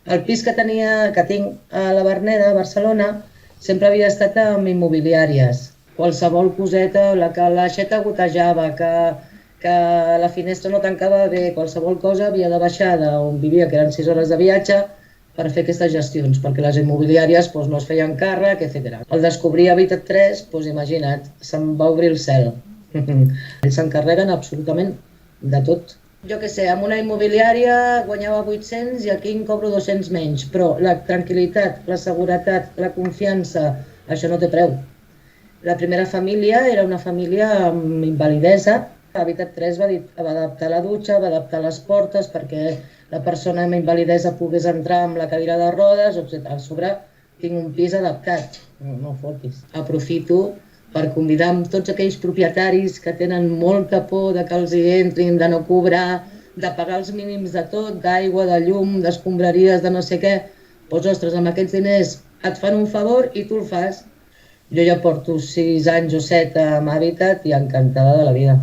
El pis que tinc a la Verneda, a Barcelona, sempre havia estat amb immobiliàries. Qualsevol coseta, que l'aixeta gotejava, que la finestra no tancava bé, qualsevol cosa havia de baixar d'on vivia, que eren 6 hores de viatge, per fer aquestes gestions, perquè les immobiliàries no es feien càrrec, etc. Al descobrir Habitat 3, imagina't, se'm va obrir el cel. Ells s'encarreguen absolutament de tot. Jo què sé, amb una immobiliària guanyava 800 i aquí en cobro 200 menys, però la tranquil·litat, la seguretat, la confiança, això no té preu. La primera família era una família amb invalidesa. Habitat 3 va adaptar la dutxa, va adaptar les portes perquè la persona amb invalidesa pogués entrar amb la cadira de rodes, etc. A sobre tinc un pis adaptat, no fotis. Aprofito per convidar tots aquells propietaris que tenen molta por de que els hi entrin, de no cobrar, de pagar els mínims de tot, d'aigua, de llum, d'escombraries, de no sé què. Doncs, ostres, amb aquests diners et fan un favor i tu el fas. Jo ja porto 6 anys o 7 amb Habitat i encantada de la vida.